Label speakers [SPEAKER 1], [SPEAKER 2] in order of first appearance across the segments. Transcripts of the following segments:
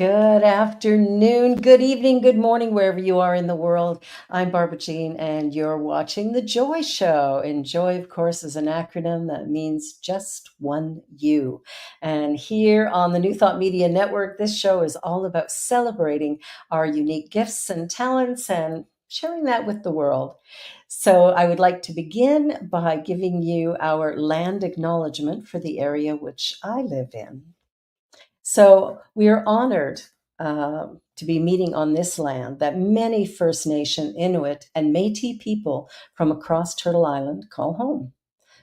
[SPEAKER 1] Good afternoon, good evening, good morning, wherever you are in the world. I'm Barbara Jean, and you're watching The Joy Show. And Joy, of course, is an acronym that means just one you. And here on the New Thought Media Network, this show is all about celebrating our unique gifts and talents and sharing that with the world. So I would like to begin by giving you our land acknowledgement for the area which I live in. So we are honored to be meeting on this land that many First Nation, Inuit, and Métis people from across Turtle Island call home.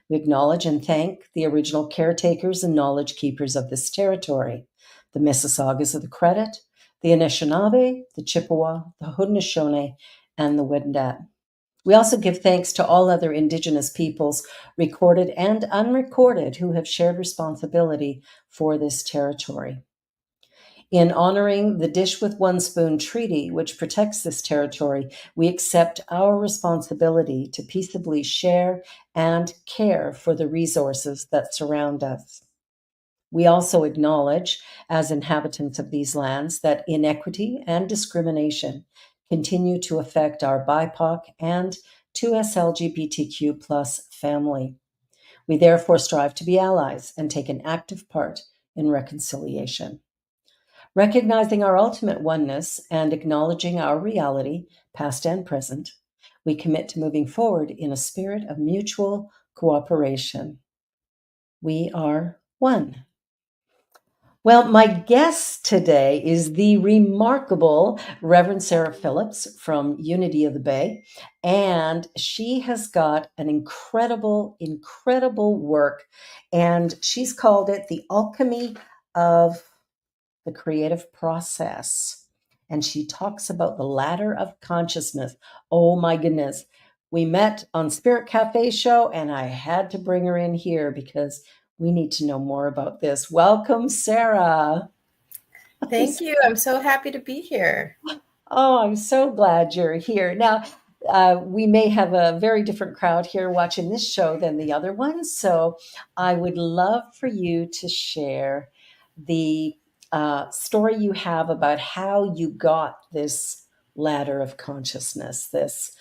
[SPEAKER 1] We acknowledge and thank the original caretakers and knowledge keepers of this territory, the Mississaugas of the Credit, the Anishinaabe, the Chippewa, the Haudenosaunee, and the Wendat. We also give thanks to all other Indigenous peoples, recorded and unrecorded, who have shared responsibility for this territory. In honoring the Dish with One Spoon Treaty, which protects this territory, we accept our responsibility to peaceably share and care for the resources that surround us. We also acknowledge, as inhabitants of these lands, that inequity and discrimination continue to affect our BIPOC and 2S LGBTQ+ family. We therefore strive to be allies and take an active part in reconciliation. Recognizing our ultimate oneness and acknowledging our reality, past and present, we commit to moving forward in a spirit of mutual cooperation. We are one. Well, my guest today is the remarkable Reverend Sarah Phillips from Unity of the Bay, and she has got an incredible work, and she's called it The Alchemy of the Creative Process. And she talks about the ladder of consciousness. Oh my goodness. We met on Spirit Cafe show, and I had to bring her in here because we need to know more about this. Welcome, Sarah.
[SPEAKER 2] Thank you. I'm so happy to be here.
[SPEAKER 1] Oh, I'm so glad you're here. Now, we may have a very different crowd here watching this show than the other ones. So I would love for you to share the story you have about how you got this ladder of consciousness, this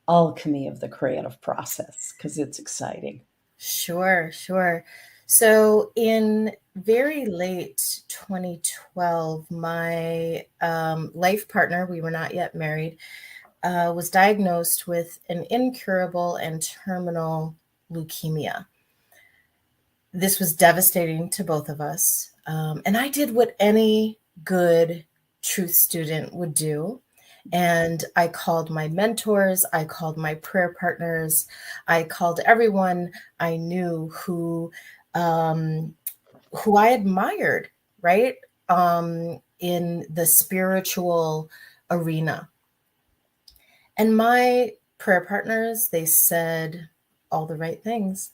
[SPEAKER 1] alchemy of the creative process, because it's exciting.
[SPEAKER 2] Sure. So in very late 2012, my life partner, we were not yet married, was diagnosed with an incurable and terminal leukemia. This was devastating to both of us. And I did what any good truth student would do. And I called my mentors, I called my prayer partners, I called everyone I knew who I admired, right? In the spiritual arena. And my prayer partners, they said all the right things.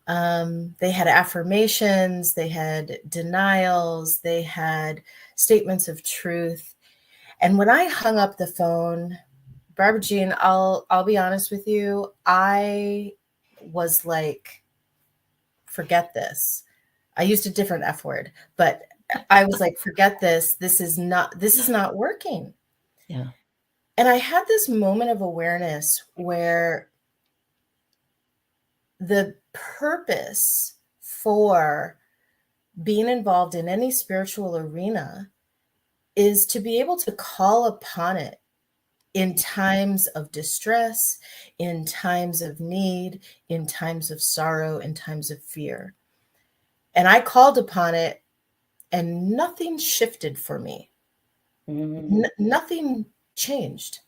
[SPEAKER 2] They had affirmations, they had denials, they had statements of truth. And when I hung up the phone, Barbara Jean, I'll be honest with you, I was like, forget this. I used a different F word, but I was like, forget this. This is not working.
[SPEAKER 1] Yeah.
[SPEAKER 2] And I had this moment of awareness where the purpose for being involved in any spiritual arena is to be able to call upon it in times of distress, in times of need, in times of sorrow, in times of fear. And I called upon it and nothing shifted for me. Nothing changed.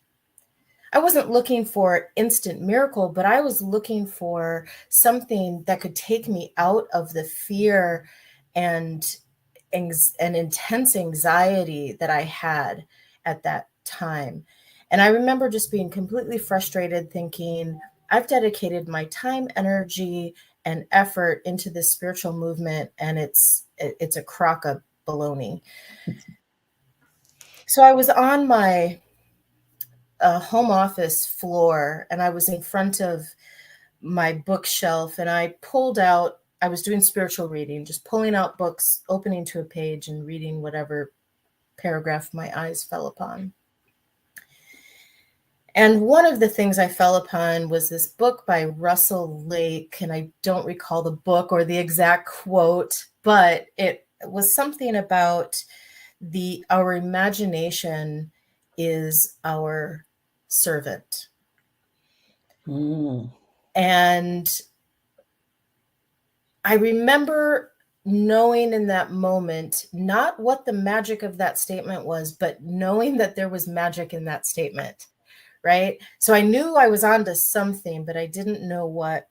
[SPEAKER 2] I wasn't looking for instant miracle, but I was looking for something that could take me out of the fear and intense anxiety that I had at that time. And I remember just being completely frustrated, thinking, I've dedicated my time, energy, and effort into this spiritual movement, and it's a crock of baloney. So I was on my home office floor, and I was in front of my bookshelf, and I was doing spiritual reading, just pulling out books, opening to a page and reading whatever paragraph my eyes fell upon. And one of the things I fell upon was this book by Russell Lake, and I don't recall the book or the exact quote, but it was something about our imagination is our servant.
[SPEAKER 1] Mm.
[SPEAKER 2] And I remember knowing in that moment, not what the magic of that statement was, but knowing that there was magic in that statement, right? So I knew I was onto something, but I didn't know what.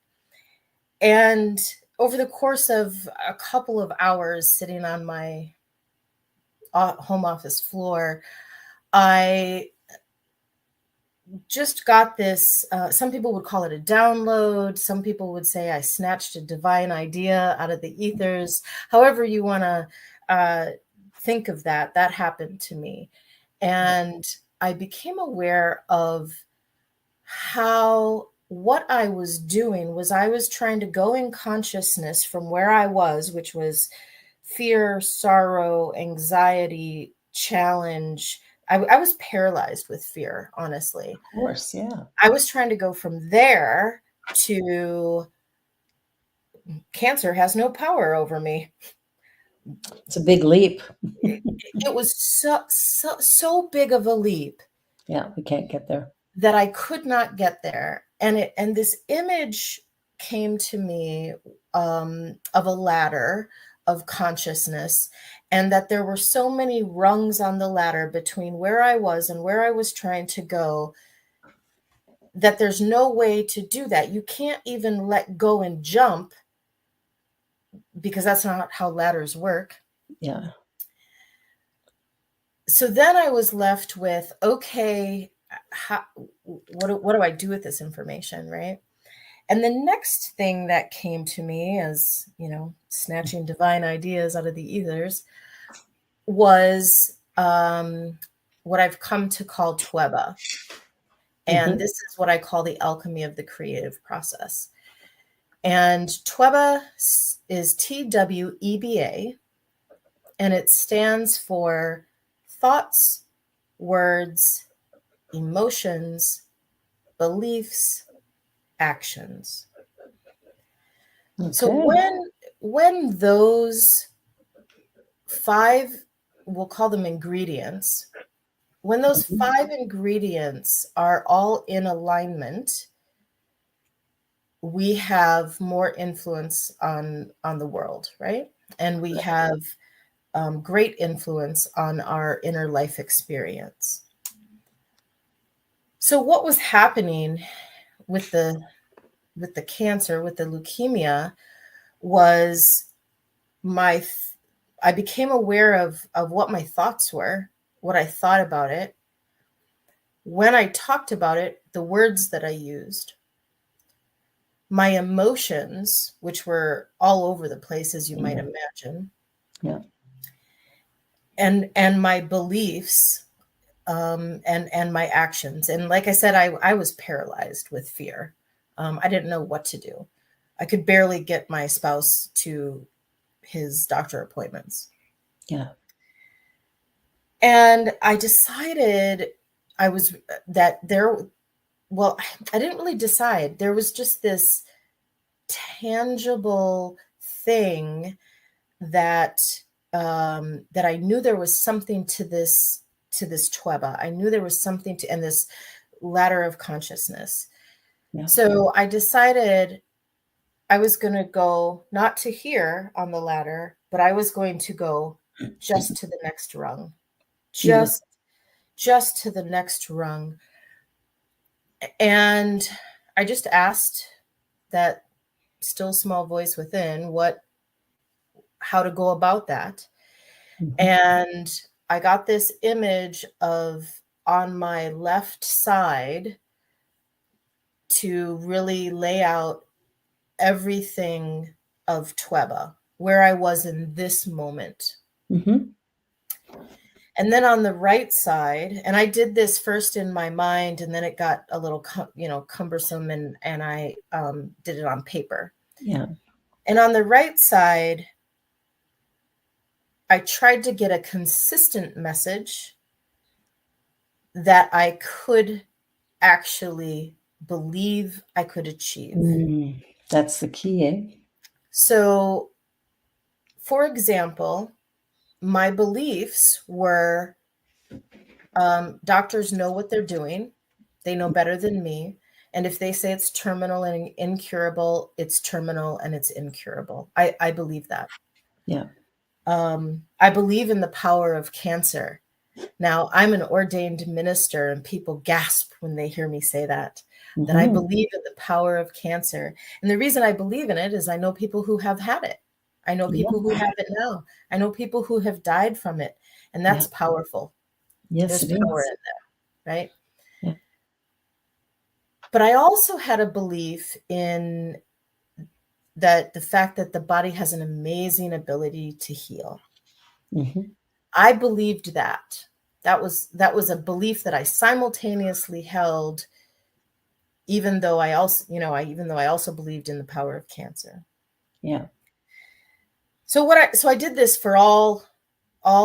[SPEAKER 2] And over the course of a couple of hours sitting on my home office floor, I just got this, some people would call it a download. Some people would say I snatched a divine idea out of the ethers. However you want to think of that, that happened to me. And I became aware of how what I was doing was I was trying to go in consciousness from where I was, which was fear, sorrow, anxiety, challenge. I was paralyzed with fear, honestly.
[SPEAKER 1] Of course, yeah.
[SPEAKER 2] I was trying to go from there to cancer has no power over me.
[SPEAKER 1] It's a big leap.
[SPEAKER 2] It was so big of a leap
[SPEAKER 1] Yeah, we can't get there.
[SPEAKER 2] that I could not get there. And this image came to me of a ladder of consciousness, and that there were so many rungs on the ladder between where I was and where I was trying to go, that there's no way to do that. You can't even let go and jump, because that's not how ladders work.
[SPEAKER 1] Yeah.
[SPEAKER 2] So then I was left with, okay, what do I do with this information, right? And the next thing that came to me as, snatching divine ideas out of the ethers was what I've come to call Tweba. And this is what I call the alchemy of the creative process. And Tweba is TWEBA, and it stands for thoughts, words, emotions, beliefs, actions.
[SPEAKER 1] Okay.
[SPEAKER 2] So when those 5, we'll call them ingredients, when those 5 ingredients are all in alignment, we have more influence on the world, right? And we have great influence on our inner life experience. So what was happening with the cancer, with the leukemia, was I became aware of what my thoughts were, what I thought about it. When I talked about it, the words that I used, my emotions, which were all over the place, as you might imagine.
[SPEAKER 1] Yeah.
[SPEAKER 2] And my beliefs, and my actions. And like I said, I was paralyzed with fear. I didn't know what to do. I could barely get my spouse to his doctor appointments.
[SPEAKER 1] Yeah.
[SPEAKER 2] And I decided I didn't really decide. There was just this tangible thing that that I knew there was something to this Tweba. I knew there was something to, and this ladder of consciousness.
[SPEAKER 1] Yeah.
[SPEAKER 2] So I decided I was going to go not to here on the ladder, but I was going to go just to the next rung, just to the next rung. And I just asked that still small voice within how to go about that. And I got this image of, on my left side, to really lay out everything of Tweba, where I was in this moment. And then on the right side, and I did this first in my mind, and then it got a little cumbersome, and I did it on paper.
[SPEAKER 1] Yeah.
[SPEAKER 2] And on the right side, I tried to get a consistent message that I could actually believe I could achieve.
[SPEAKER 1] That's the key, eh?
[SPEAKER 2] So, for example, my beliefs were doctors know what they're doing, they know better than me. And if they say it's terminal and incurable, it's terminal and it's incurable. I believe that.
[SPEAKER 1] Yeah.
[SPEAKER 2] I believe in the power of cancer. Now, I'm an ordained minister, and people gasp when they hear me say that I
[SPEAKER 1] Mm-hmm.
[SPEAKER 2] believe in the power of cancer. And the reason I believe in it is I know people who have had it. I know
[SPEAKER 1] Yeah.
[SPEAKER 2] people who have it now. I know people who have died from it. And
[SPEAKER 1] Yeah.
[SPEAKER 2] that's powerful.
[SPEAKER 1] Yes,
[SPEAKER 2] There's
[SPEAKER 1] it
[SPEAKER 2] power
[SPEAKER 1] is.
[SPEAKER 2] in there, right?
[SPEAKER 1] Yeah.
[SPEAKER 2] But I also had a belief in that the fact that the body has an amazing ability to heal.
[SPEAKER 1] Mm-hmm.
[SPEAKER 2] I believed that. That was a belief that I simultaneously held, even though I also, even though I also believed in the power of cancer.
[SPEAKER 1] Yeah.
[SPEAKER 2] So I did this for all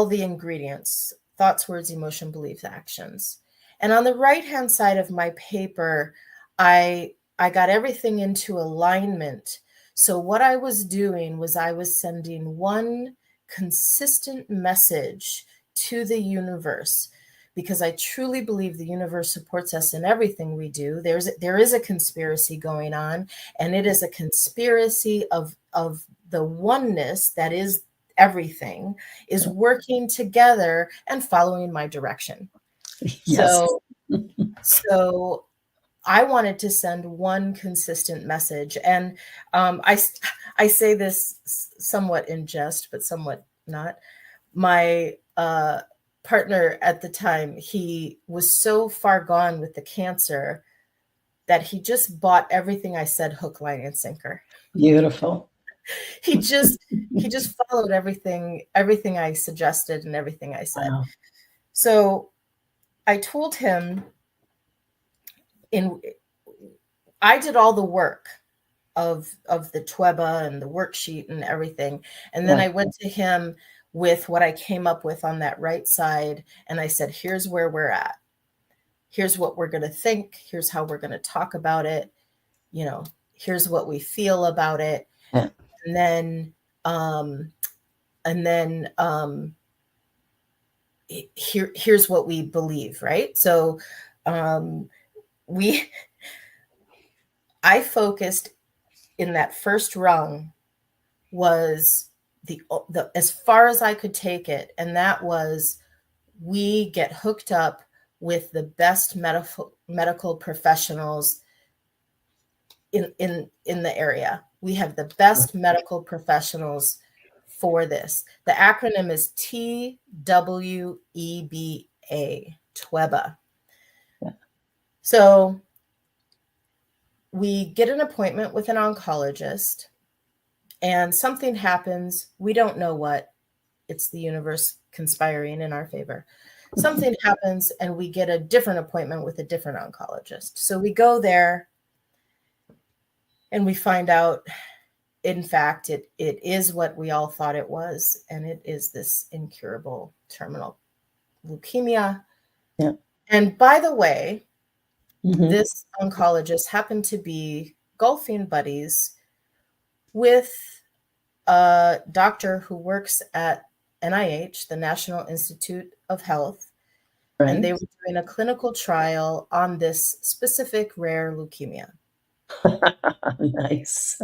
[SPEAKER 2] the ingredients: thoughts, words, emotion, beliefs, actions. And on the right hand side of my paper, I got everything into alignment. So what I was doing was I was sending one consistent message to the universe, because I truly believe the universe supports us in everything we do. There is a conspiracy going on, and it is a conspiracy of the oneness that is everything, is
[SPEAKER 1] Yeah.
[SPEAKER 2] working together and following my direction.
[SPEAKER 1] Yes.
[SPEAKER 2] So I wanted to send one consistent message. And I say this somewhat in jest, but somewhat not. My partner at the time, he was so far gone with the cancer that he just bought everything I said hook, line, and sinker.
[SPEAKER 1] Beautiful.
[SPEAKER 2] He just he just followed everything I suggested and everything I said.
[SPEAKER 1] Wow.
[SPEAKER 2] So I told him, in I did all the work of the TWEBA and the worksheet and everything. And then
[SPEAKER 1] Yeah.
[SPEAKER 2] I went to him with what I came up with on that right side. And I said, here's where we're at. Here's what we're going to think. Here's how we're going to talk about it. Here's what we feel about it.
[SPEAKER 1] Yeah.
[SPEAKER 2] And then, um, and then, here's what we believe. Right. So, um, we, I focused in that first rung was the as far as I could take it, and that was, we get hooked up with the best medical professionals in the area. We have the best medical professionals for this. The acronym is TWEBA, TWEBA.
[SPEAKER 1] Yeah.
[SPEAKER 2] So we get an appointment with an oncologist, and something happens. We don't know what. It's the universe conspiring in our favor. Something happens and we get a different appointment with a different oncologist. So we go there and we find out, in fact, it is what we all thought it was. And it is this incurable terminal leukemia.
[SPEAKER 1] Yeah.
[SPEAKER 2] And by the way,
[SPEAKER 1] Mm-hmm.
[SPEAKER 2] this oncologist happened to be golfing buddies with a doctor who works at NIH, the National Institute of Health, and they
[SPEAKER 1] Right.
[SPEAKER 2] were doing a clinical trial on this specific rare leukemia.
[SPEAKER 1] Nice.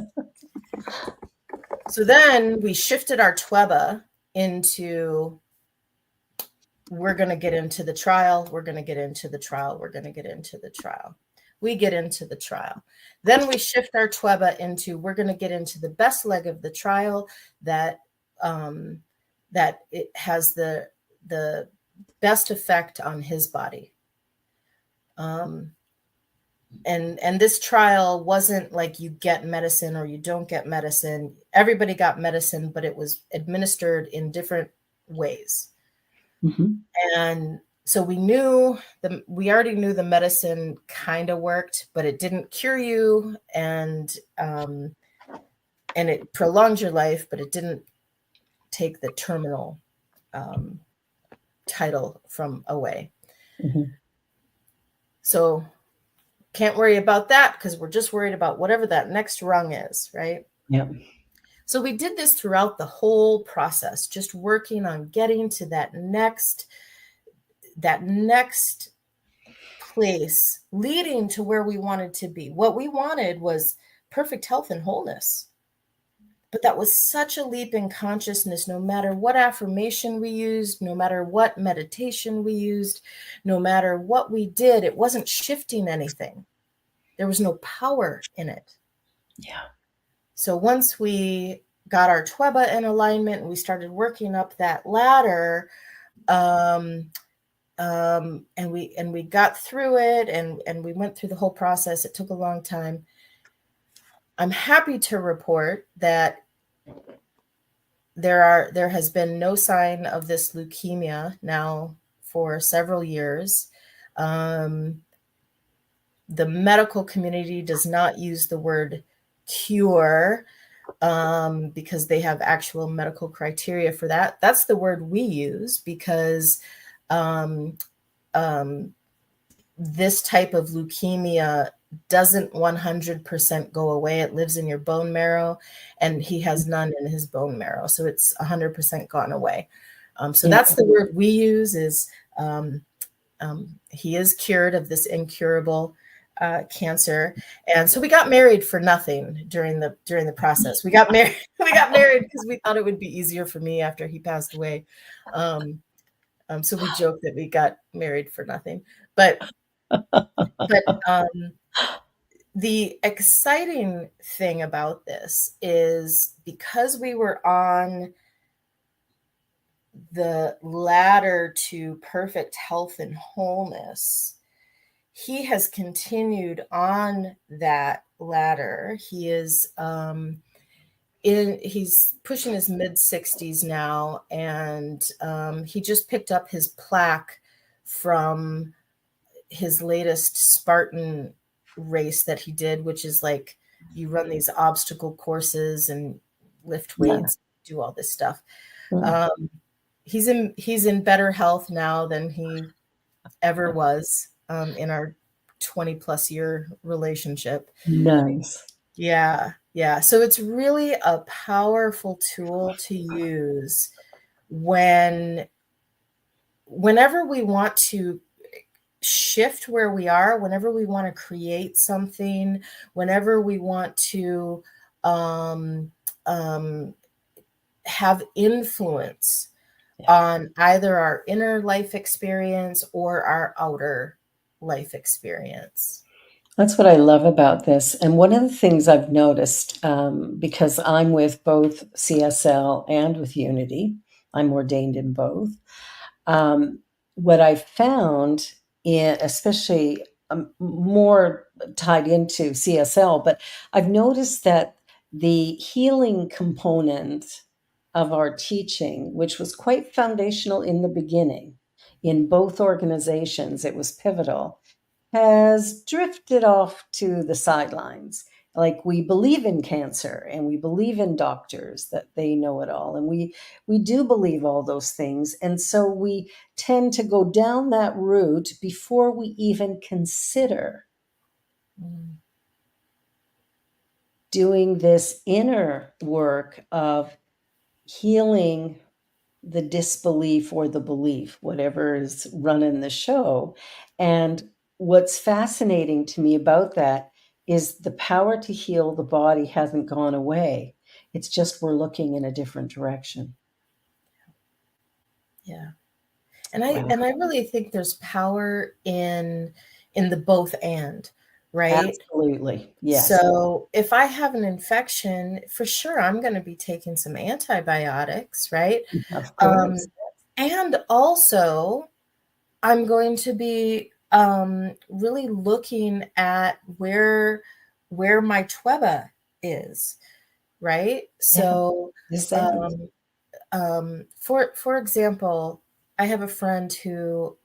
[SPEAKER 2] So then we shifted our TWEBA into, we're going to get into the trial, we're going to get into the trial, we're going to get into the trial. We get into the trial. Then we shift our TWEBA into, we're going to get into the best leg of the trial, that that it has the best effect on his body. And this trial wasn't like you get medicine or you don't get medicine. Everybody got medicine, but it was administered in different ways.
[SPEAKER 1] Mm-hmm.
[SPEAKER 2] And so we already knew the medicine kind of worked, but it didn't cure you, and it prolonged your life, but it didn't take the terminal title from away.
[SPEAKER 1] Mhm.
[SPEAKER 2] So can't worry about that because we're just worried about whatever that next rung is, right?
[SPEAKER 1] Yeah.
[SPEAKER 2] So we did this throughout the whole process, just working on getting to that next place leading to where we wanted to be. What we wanted was perfect health and wholeness. But that was such a leap in consciousness, no matter what affirmation we used, no matter what meditation we used, no matter what we did, it wasn't shifting anything. There was no power in it.
[SPEAKER 1] Yeah.
[SPEAKER 2] So once we got our Tweba in alignment and we started working up that ladder, and we got through it, and we went through the whole process. It took a long time. I'm happy to report that there has been no sign of this leukemia now for several years. The medical community does not use the word cure because they have actual medical criteria for that. That's the word we use because um, this type of leukemia doesn't 100% go away. It lives in your bone marrow, and he has none in his bone marrow. So it's 100% gone away. So
[SPEAKER 1] Yeah.
[SPEAKER 2] that's the word we use is he is cured of this incurable cancer. And so we got married for nothing during the process. We got married because we thought it would be easier for me after he passed away. So we joked that we got married for nothing. But the exciting thing about this is because we were on the ladder to perfect health and wholeness, he has continued on that ladder. He is he's pushing his mid 60s now, and he just picked up his plaque from his latest Spartan race that he did, which is like you run these obstacle courses and lift
[SPEAKER 1] Yeah.
[SPEAKER 2] weights, do all this stuff.
[SPEAKER 1] Yeah.
[SPEAKER 2] Um, he's in better health now than he ever was in our 20 plus year relationship.
[SPEAKER 1] Nice.
[SPEAKER 2] Yeah. So it's really a powerful tool to use whenever we want to shift where we are, whenever we want to create something, whenever we want to um, um, have influence
[SPEAKER 1] Yeah.
[SPEAKER 2] on either our inner life experience or our outer life experience.
[SPEAKER 1] That's what I love about this. And one of the things I've noticed, because I'm with both CSL and with Unity, I'm ordained in both. Um, what I found, especially more tied into CSL, but I've noticed that the healing component of our teaching, which was quite foundational in the beginning, in both organizations, it was pivotal, has drifted off to the sidelines. Like we believe in cancer and we believe in doctors that they know it all. And we do believe all those things. And so we tend to go down that route before we even consider
[SPEAKER 2] Mm.
[SPEAKER 1] doing this inner work of healing the disbelief or the belief, whatever is running the show. And what's fascinating to me about that is the power to heal the body hasn't gone away. It's just we're looking in a different direction.
[SPEAKER 2] Yeah. And I
[SPEAKER 1] Wow.
[SPEAKER 2] and I really think there's power in the both and, right?
[SPEAKER 1] Absolutely. Yes.
[SPEAKER 2] So if I have an infection, for sure I'm going to be taking some antibiotics, right?
[SPEAKER 1] Of
[SPEAKER 2] Um,
[SPEAKER 1] course.
[SPEAKER 2] and also I'm going to be really looking at where my Tweba is, right?
[SPEAKER 1] Yeah.
[SPEAKER 2] So
[SPEAKER 1] Descendants.
[SPEAKER 2] um, for example, I have a friend who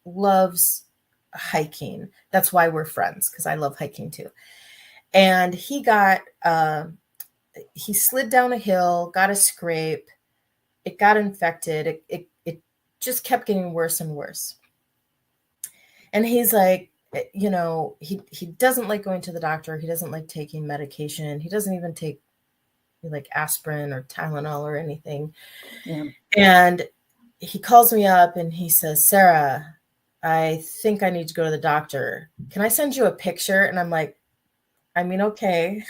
[SPEAKER 2] loves hiking. That's why we're friends, because I love hiking too. And he slid down a hill, got a scrape, it got infected. It just kept getting worse and worse. And he's like, he doesn't like going to the doctor. He doesn't like taking medication. He doesn't even take like aspirin or Tylenol or anything.
[SPEAKER 1] Yeah.
[SPEAKER 2] And he calls me up and he says, Sarah, I think I need to go to the doctor. Can I send you a picture? And I'm like, I mean, okay.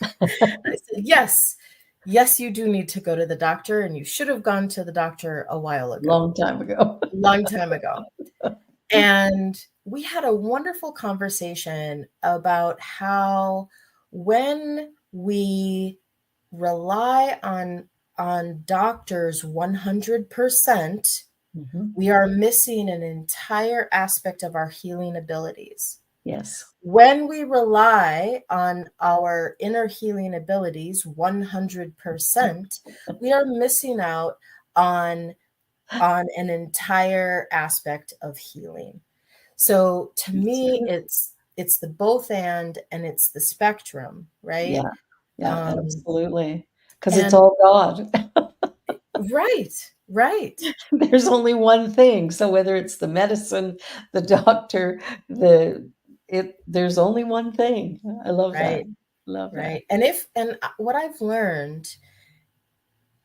[SPEAKER 2] I said, yes. Yes, you do need to go to the doctor, and you should have gone to the doctor a while ago,
[SPEAKER 1] Long time ago.
[SPEAKER 2] long time ago. And we had a wonderful conversation about how when we rely on doctors 100%,
[SPEAKER 1] Mhm.
[SPEAKER 2] we are missing an entire aspect of our healing abilities.
[SPEAKER 1] Yes.
[SPEAKER 2] When we rely on our inner healing abilities 100%, we are missing out on an entire aspect of healing. So to
[SPEAKER 1] It's
[SPEAKER 2] me,
[SPEAKER 1] true.
[SPEAKER 2] it's the both and it's the spectrum, right?
[SPEAKER 1] Yeah. Yeah,
[SPEAKER 2] Um,
[SPEAKER 1] absolutely. Because it's
[SPEAKER 2] and
[SPEAKER 1] all God.
[SPEAKER 2] right, right,
[SPEAKER 1] There's only one thing. So whether it's the medicine, the doctor, there's only one thing. I love that.
[SPEAKER 2] right,
[SPEAKER 1] Love that.
[SPEAKER 2] right. And what I've learned,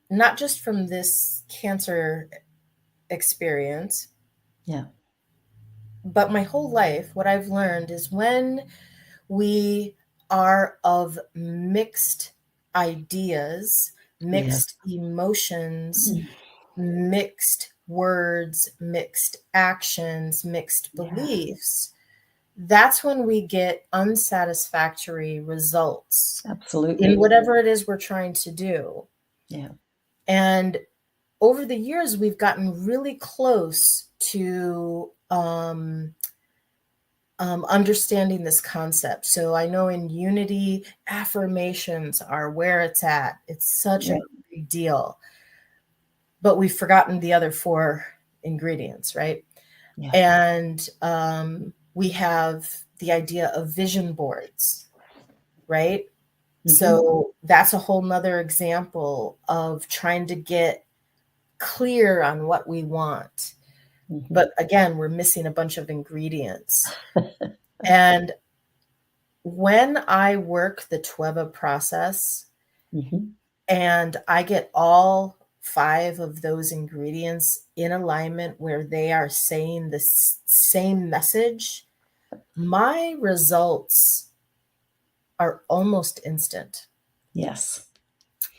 [SPEAKER 2] not just from this cancer experience,
[SPEAKER 1] Yeah.
[SPEAKER 2] but my whole life, what I've learned is when we are of mixed ideas,
[SPEAKER 1] Yes.
[SPEAKER 2] mixed emotions, mixed words, mixed actions, mixed
[SPEAKER 1] Yeah,
[SPEAKER 2] beliefs, that's when we get unsatisfactory results in
[SPEAKER 1] absolutely.
[SPEAKER 2] whatever it is we're trying to do.
[SPEAKER 1] Yeah.
[SPEAKER 2] And over the years, we've gotten really close to understanding this concept. So I know in unity, affirmations are where it's at. It's such a
[SPEAKER 1] Right.
[SPEAKER 2] big deal, but we've forgotten the other four ingredients, right?
[SPEAKER 1] Yeah.
[SPEAKER 2] And we have the idea of vision boards, right?
[SPEAKER 1] Mhm.
[SPEAKER 2] So that's a whole nother example of trying to get clear on what we want.
[SPEAKER 1] Mhm.
[SPEAKER 2] But again, we're missing a bunch of ingredients. And when I work the TWEBA process
[SPEAKER 1] Mhm.
[SPEAKER 2] and I get all five of those ingredients in alignment where they are saying the same message, my results are almost instant.
[SPEAKER 1] Yes.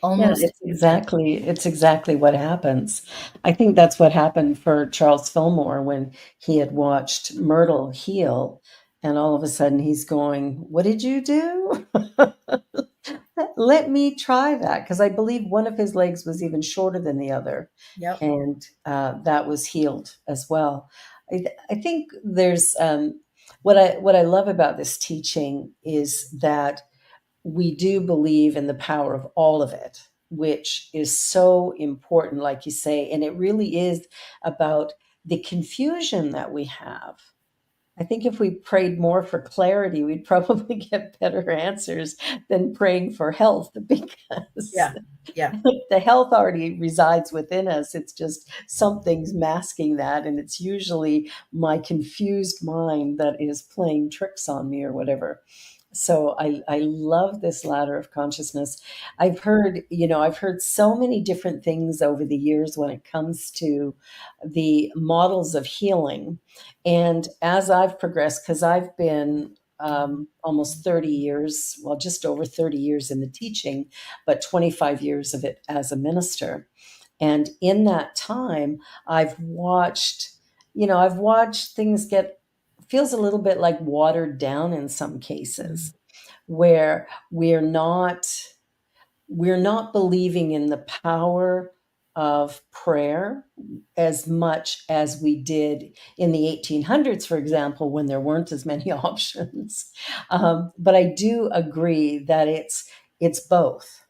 [SPEAKER 1] Yeah,
[SPEAKER 2] Almost
[SPEAKER 1] it's
[SPEAKER 2] instant.
[SPEAKER 1] exactly what happens. I think that's what happened for Charles Fillmore when he had watched Myrtle heal, and all of a sudden he's going, "What did you do? Let me try that," because I believe one of his legs was even shorter than the other,
[SPEAKER 2] Yep.
[SPEAKER 1] and that was healed as well. I think there's what I love about this teaching is that we do believe in the power of all of it, which is so important, like you say. And it really is about the confusion that we have. I think if we prayed more for clarity, we'd probably get better answers than praying for health because
[SPEAKER 2] Yeah. Yeah.
[SPEAKER 1] the health already resides within us. It's just something's masking that. And it's usually my confused mind that is playing tricks on me or whatever. So I love this ladder of consciousness. I've heard so many different things over the years when it comes to the models of healing. And as I've progressed, because I've been almost 30 years, well, just over 30 years in the teaching, but 25 years of it as a minister. And in that time, I've watched things get, feels a little bit like watered down in some
[SPEAKER 2] Mm.
[SPEAKER 1] cases, where we're not believing in the power of prayer as much as we did in the 1800s, for example, when there weren't as many options. But I do agree that it's both,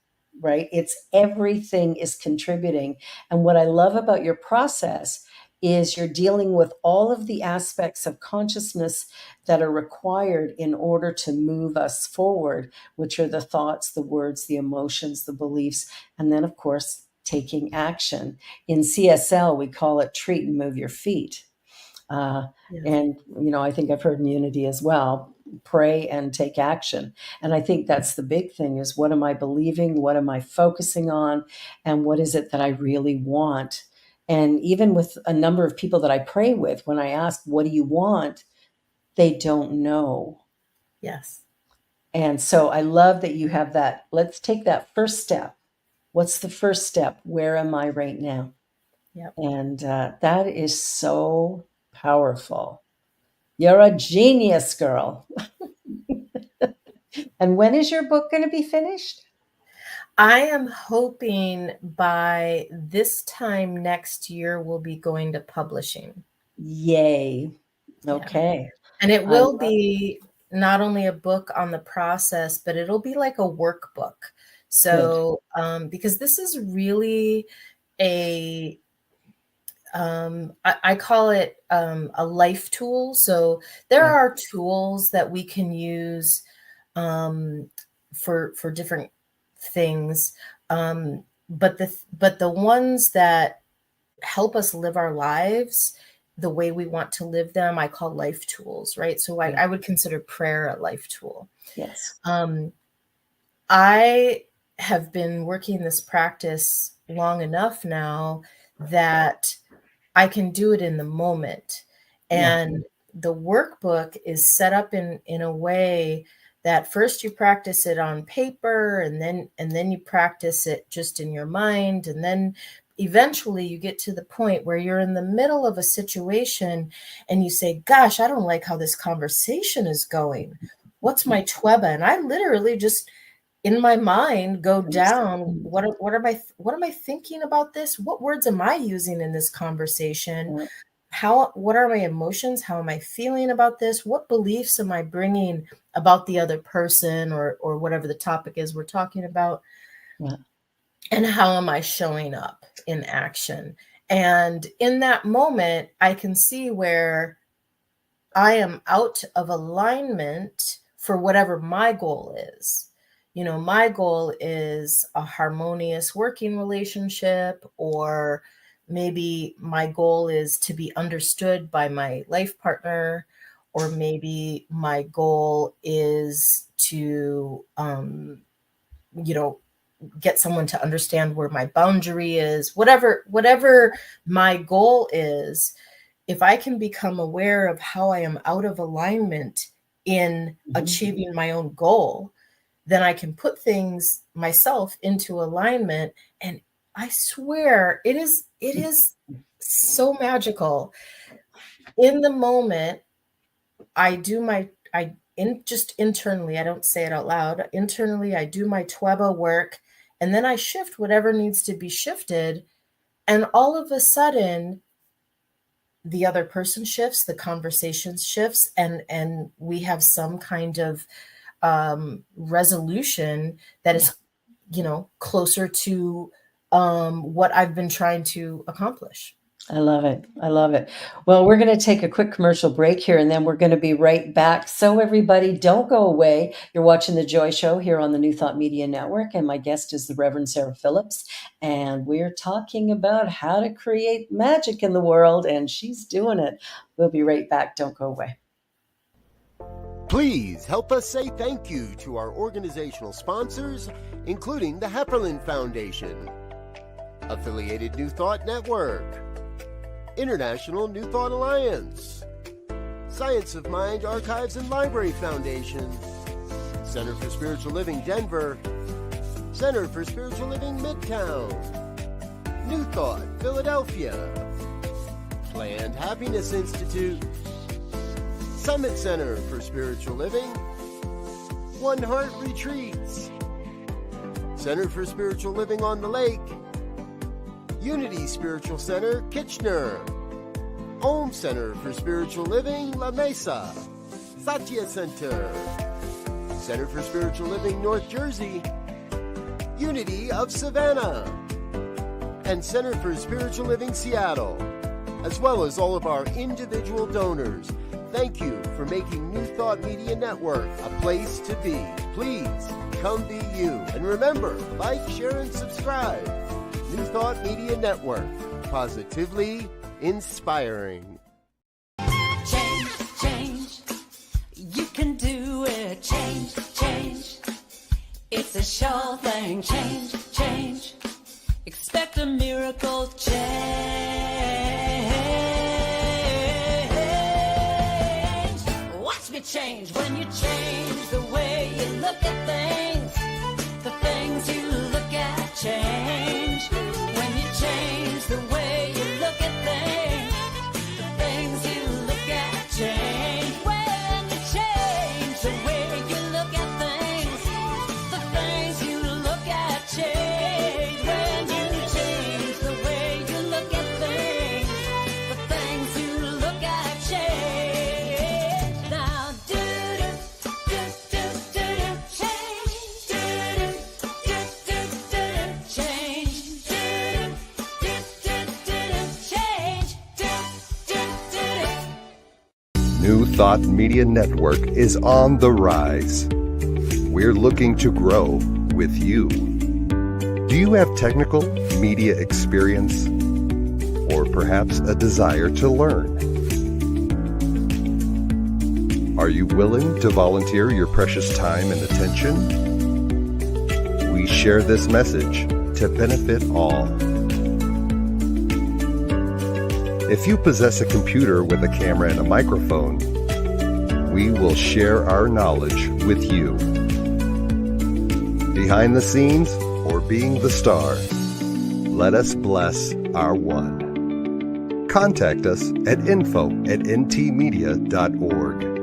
[SPEAKER 1] right? It's everything is contributing. And what I love about your process is you're dealing with all of the aspects of consciousness that are required in order to move us forward, which are the thoughts, the words, the emotions, the beliefs, and then, of course, taking action. In CSL, we call it treat and move your feet.
[SPEAKER 2] Yes.
[SPEAKER 1] And, I think I've heard in Unity as well, pray and take action. And I think that's the big thing is, what am I believing? What am I focusing on? And what is it that I really want? And even with a number of people that I pray with, when I ask, what do you want? They don't know.
[SPEAKER 2] Yes.
[SPEAKER 1] And so I love that you have that. Let's take that first step. What's the first step? Where am I right now?
[SPEAKER 2] Yep.
[SPEAKER 1] And that is so powerful. You're a genius, girl. And when is your book going to be finished?
[SPEAKER 2] I am hoping by this time next year we'll be going to publishing.
[SPEAKER 1] Yay. Okay.
[SPEAKER 2] Yeah. And it
[SPEAKER 1] I
[SPEAKER 2] will
[SPEAKER 1] love
[SPEAKER 2] be not only a book on the process, but it'll be like a workbook.
[SPEAKER 1] good.
[SPEAKER 2] So, because this is really a, I call it a life tool. So there
[SPEAKER 1] Yeah.
[SPEAKER 2] are tools that we can use for different things, but the ones that help us live our lives the way we want to live them, I call life tools, right? So
[SPEAKER 1] Yeah.
[SPEAKER 2] I would consider prayer a life tool.
[SPEAKER 1] Yes.
[SPEAKER 2] I have been working this practice long enough now that I can do it in the moment.
[SPEAKER 1] Yeah.
[SPEAKER 2] And the workbook is set up in a way that first you practice it on paper, and then you practice it just in your mind, and then eventually you get to the point where you're in the middle of a situation and you say, gosh, I don't like how this conversation is going. What's my tweba? And I literally just in my mind go down, what am I thinking about this? What words am I using in this conversation?
[SPEAKER 1] Yeah.
[SPEAKER 2] What are my emotions? How am I feeling about this? What beliefs am I bringing about the other person, or whatever the topic is we're talking about?
[SPEAKER 1] Yeah.
[SPEAKER 2] And how am I showing up in action? And in that moment, I can see where I am out of alignment for whatever my goal is. My goal is a harmonious working relationship, or maybe my goal is to be understood by my life partner, or maybe my goal is to, get someone to understand where my boundary is. Whatever my goal is, if I can become aware of how I am out of alignment in achieving my own goal, then I can put things myself into alignment. And I swear it is so magical. In the moment, just internally, I don't say it out loud. Internally, I do my tweba work, and then I shift whatever needs to be shifted. And all of a sudden, the other person shifts, the conversation shifts, and we have some kind of resolution that is, closer to what I've been trying to accomplish.
[SPEAKER 1] I love it. I love it. Well, we're going to take a quick commercial break here, and then we're going to be right back. So everybody, don't go away. You're watching The Joy Show here on the New Thought Media Network, and my guest is the Reverend Sarah Phillips, and we're talking about how to create magic in the world, and she's doing it. We'll be right back. Don't go away.
[SPEAKER 3] Please help us say thank you to our organizational sponsors, including the Hepperlin Foundation, Affiliated New Thought Network, International New Thought Alliance, Science of Mind Archives and Library Foundation, Center for Spiritual Living Denver, Center for Spiritual Living Midtown, New Thought Philadelphia, Planned Happiness Institute, Summit Center for Spiritual Living, One Heart Retreats, Center for Spiritual Living on the Lake, Unity Spiritual Center, Kitchener, Home Center for Spiritual Living, La Mesa, Satya Center, Center for Spiritual Living, North Jersey, Unity of Savannah, and Center for Spiritual Living, Seattle, as well as all of our individual donors. Thank you for making New Thought Media Network a place to be. Please come be you. And remember, like, share, and subscribe. New Thought Media Network. Positively inspiring.
[SPEAKER 4] Change, change. You can do it. Change, change. It's a sure thing. Change, change. Expect a miracle change. Watch me change when you change the way you look at things. The things you look at change. When you change the way you look at things, the things you look at change. When you change the way you look at things, the things you look at change. When you change the way you look at things, the things you look at change. Now do change.
[SPEAKER 5] New Thought Media Network is on the rise. We're looking to grow with you. Do you have technical media experience or perhaps a desire to learn? Are you willing to volunteer your precious time and attention? We share this message to benefit all. If you possess a computer with a camera and a microphone, we will share our knowledge with you. Behind the scenes or being the star, let us bless our one. Contact us at info@ntmedia.org.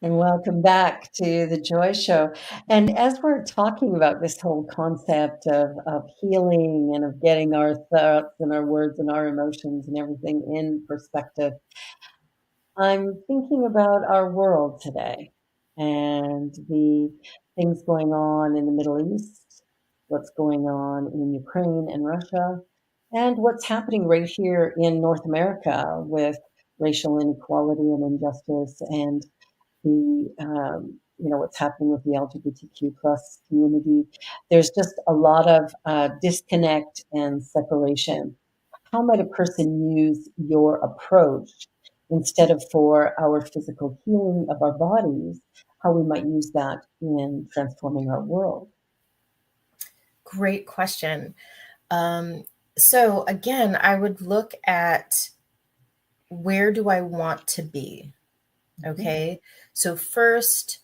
[SPEAKER 1] And welcome back to the Joy Show. And as we're talking about this whole concept of healing and of getting our thoughts and our words and our emotions and everything in perspective, I'm thinking about our world today and the things going on in the Middle East, what's going on in Ukraine and Russia, and what's happening right here in North America with racial inequality and injustice and the what's happening with the LGBTQ plus community. There's just a lot of disconnect and separation. How might a person use your approach instead of for our physical healing of our bodies? How we might use that in transforming our world?
[SPEAKER 2] Great question. So again, I would look at where do I want to be? Okay. So first,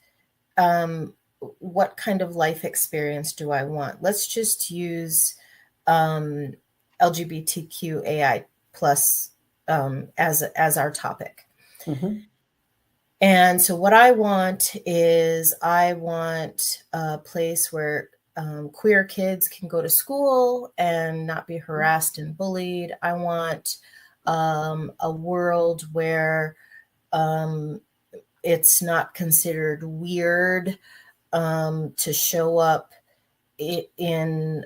[SPEAKER 2] what kind of life experience do I want? Let's just use LGBTQAI plus as our topic.
[SPEAKER 1] Mm-hmm.
[SPEAKER 2] And so what I want is I want a place where queer kids can go to school and not be harassed and bullied. I want a world where it's not considered weird to show up in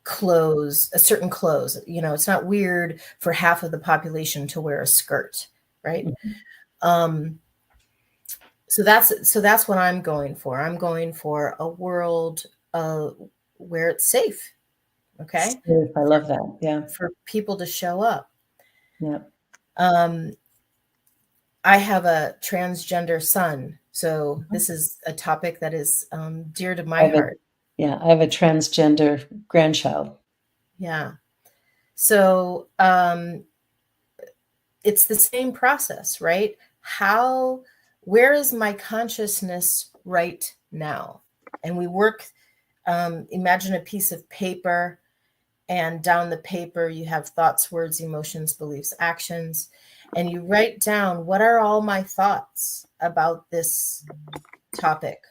[SPEAKER 2] clothes, a certain clothes. You know, it's not weird for half of the population to wear a skirt, right?
[SPEAKER 1] Mm-hmm.
[SPEAKER 2] So that's what I'm going for. I'm going for a world where it's safe. Okay.
[SPEAKER 1] Safe. I love that. Yeah.
[SPEAKER 2] For people to show up.
[SPEAKER 1] Yeah.
[SPEAKER 2] I have a transgender son, so this is a topic that is dear to my heart.
[SPEAKER 1] I have a transgender grandchild.
[SPEAKER 2] Yeah. So it's the same process, right? Where is my consciousness right now? And we work, imagine a piece of paper, and down the paper you have thoughts, words, emotions, beliefs, actions, and you write down, what are all my thoughts about this topic?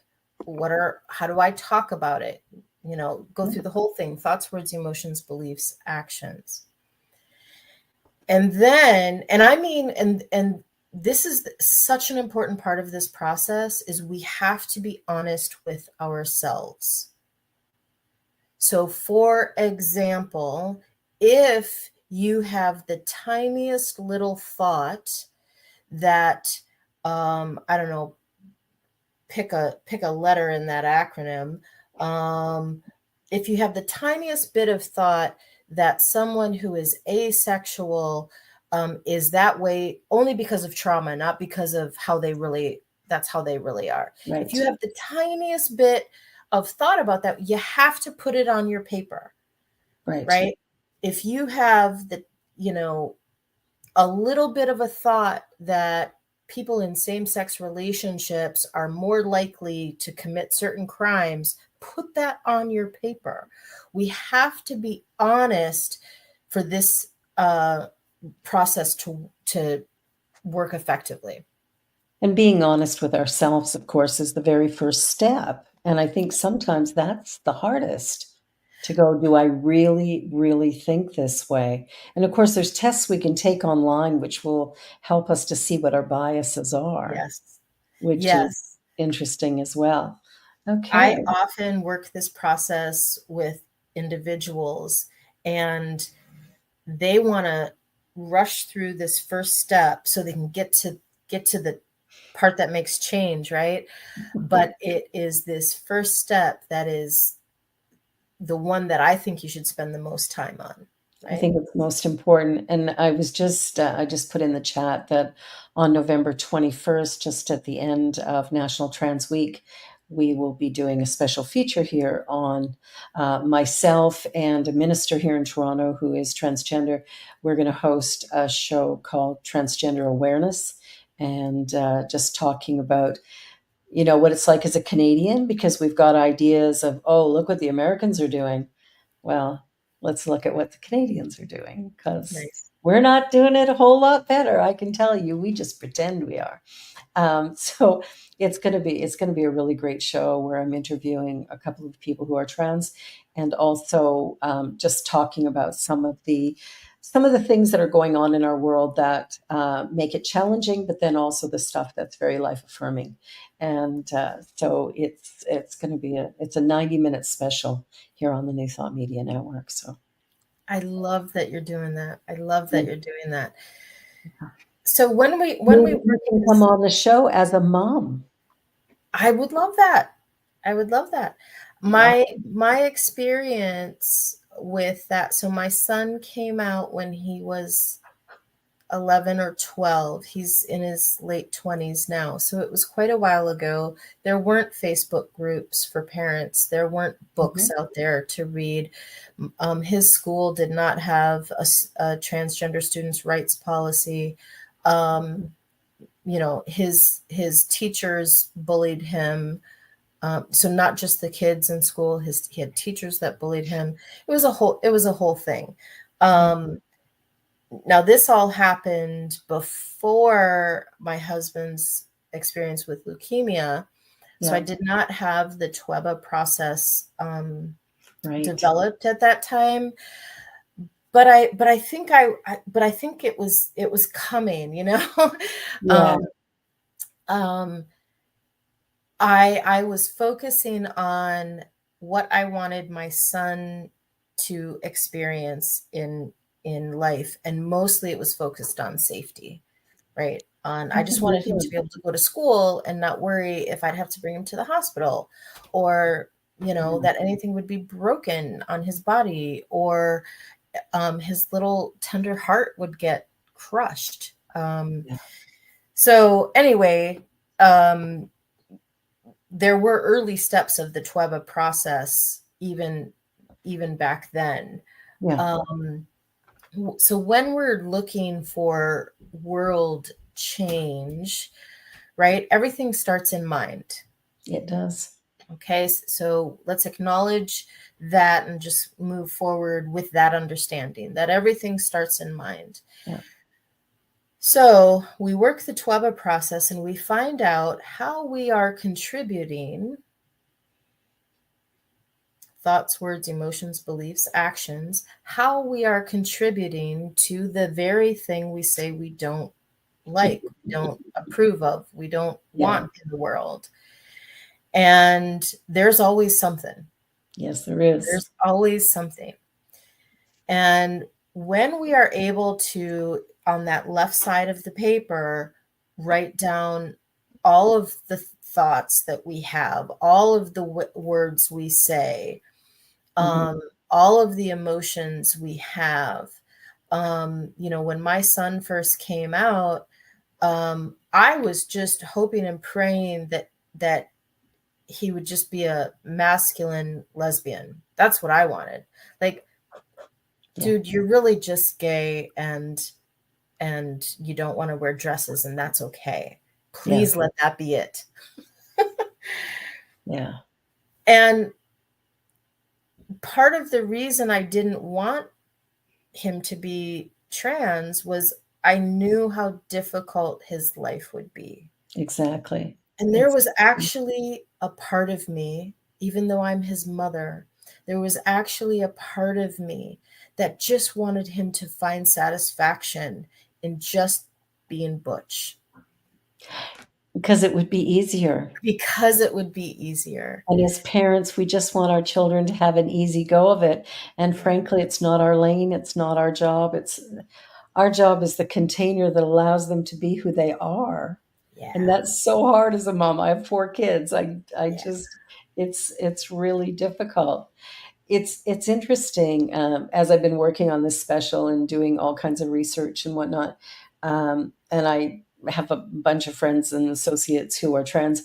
[SPEAKER 2] How do I talk about it? You know, go through the whole thing, thoughts, words, emotions, beliefs, actions. And then, and this is such an important part of this process, is we have to be honest with ourselves. So for example, if you have the tiniest little thought that I don't know, pick a letter in that acronym. If you have the tiniest bit of thought that someone who is asexual is that way only because of trauma, not because of that's how they really are.
[SPEAKER 1] Right.
[SPEAKER 2] If you have the tiniest bit of thought about that, you have to put it on your paper,
[SPEAKER 1] Right.
[SPEAKER 2] right? If you have a little bit of a thought that people in same-sex relationships are more likely to commit certain crimes, put that on your paper. We have to be honest for this process to work effectively.
[SPEAKER 1] And being honest with ourselves, of course, is the very first step. And I think sometimes that's the hardest, to go, do I really, really think this way? And of course, there's tests we can take online which will help us to see what our biases are,
[SPEAKER 2] Yes.
[SPEAKER 1] which is
[SPEAKER 2] Yes.
[SPEAKER 1] interesting as well. Okay.
[SPEAKER 2] I often work this process with individuals, and they want to rush through this first step so they can get to the part that makes change, right? But it is this first step that is the one that I think you should spend the most time on,
[SPEAKER 1] I
[SPEAKER 2] right?
[SPEAKER 1] think it's most important. And I just put in the chat that on November 21st, just at the end of National Trans Week, we will be doing a special feature here on myself and a minister here in Toronto who is transgender. We're going to host a show called Transgender Awareness, and just talking about what it's like as a Canadian, because we've got ideas of, oh, look what the Americans are doing. Well, let's look at what the Canadians are doing, because
[SPEAKER 2] Nice.
[SPEAKER 1] we're not doing it a whole lot better. I can tell you, we just pretend we are. So it's going to be a really great show where I'm interviewing a couple of people who are trans, and also just talking about some of the things that are going on in our world that make it challenging, but then also the stuff that's very life affirming. And so it's going to be a 90-minute special here on the New Thought Media Network. So
[SPEAKER 2] I love that you're doing that. I love that
[SPEAKER 1] maybe
[SPEAKER 2] you're doing that. So when we
[SPEAKER 1] you
[SPEAKER 2] work
[SPEAKER 1] can come
[SPEAKER 2] this,
[SPEAKER 1] on the show as a mom.
[SPEAKER 2] I would love that. I would love that.
[SPEAKER 1] Yeah.
[SPEAKER 2] My experience with that. So my son came out when he was 11 or 12. He's in his late 20s now. So it was quite a while ago. There weren't Facebook groups for parents. There weren't books
[SPEAKER 1] Mhm.
[SPEAKER 2] out there to read. His school did not have a transgender students' rights policy. His teachers bullied him. So not just the kids in school, he had teachers that bullied him. It was a whole thing. Now this all happened before my husband's experience with leukemia. So I
[SPEAKER 1] Yeah.
[SPEAKER 2] did not have the TWEBA process
[SPEAKER 1] Right.
[SPEAKER 2] developed at that time. But I think it was coming,
[SPEAKER 1] Yeah.
[SPEAKER 2] um, I was focusing on what I wanted my son to experience in life, and mostly it was focused on safety, right? I just wanted him to be able to go to school and not worry if I'd have to bring him to the hospital, or that anything would be broken on his body, or his little tender heart would get crushed.
[SPEAKER 1] Yeah.
[SPEAKER 2] So anyway, there were early steps of the TWEBA process, even back then.
[SPEAKER 1] Yeah.
[SPEAKER 2] So when we're looking for world change, right, everything starts in mind.
[SPEAKER 1] It does.
[SPEAKER 2] Okay, so let's acknowledge that and just move forward with that understanding that everything starts in mind.
[SPEAKER 1] Yeah.
[SPEAKER 2] So we work the TWEBA process and we find out how we are contributing thoughts, words, emotions, beliefs, actions, how we are contributing to the very thing we say we don't like, we don't approve of, we don't
[SPEAKER 1] Yeah.
[SPEAKER 2] want in the world. And there's always something.
[SPEAKER 1] Yes, there is.
[SPEAKER 2] There's always something. And when we are able to, on that left side of the paper, write down all of the thoughts that we have, all of the words we say,
[SPEAKER 1] Mhm.
[SPEAKER 2] all of the emotions we have. When my son first came out, I was just hoping and praying that he would just be a masculine lesbian. That's what I wanted. Like,
[SPEAKER 1] Yeah.
[SPEAKER 2] dude, you're really just gay and you don't want to wear dresses, and that's okay.
[SPEAKER 1] Yeah.
[SPEAKER 2] Please let that be it.
[SPEAKER 1] Yeah.
[SPEAKER 2] And part of the reason I didn't want him to be trans was I knew how difficult his life would be.
[SPEAKER 1] Exactly.
[SPEAKER 2] And there was
[SPEAKER 1] Exactly.
[SPEAKER 2] actually a part of me, even though I'm his mother, there was actually a part of me that just wanted him to find satisfaction in just being butch
[SPEAKER 1] Because it would be easier.
[SPEAKER 2] because it would be easier.
[SPEAKER 1] And as parents, we just want our children to have an easy go of it. And frankly, it's not our lane. It's not our job. It's our job is the container that allows them to be who they are. And
[SPEAKER 2] Yeah.
[SPEAKER 1] that's so hard as a mom. I have 4 kids. I
[SPEAKER 2] Yeah.
[SPEAKER 1] just it's really difficult. It's interesting, as I've been working on this special and doing all kinds of research and whatnot, and I have a bunch of friends and associates who are trans,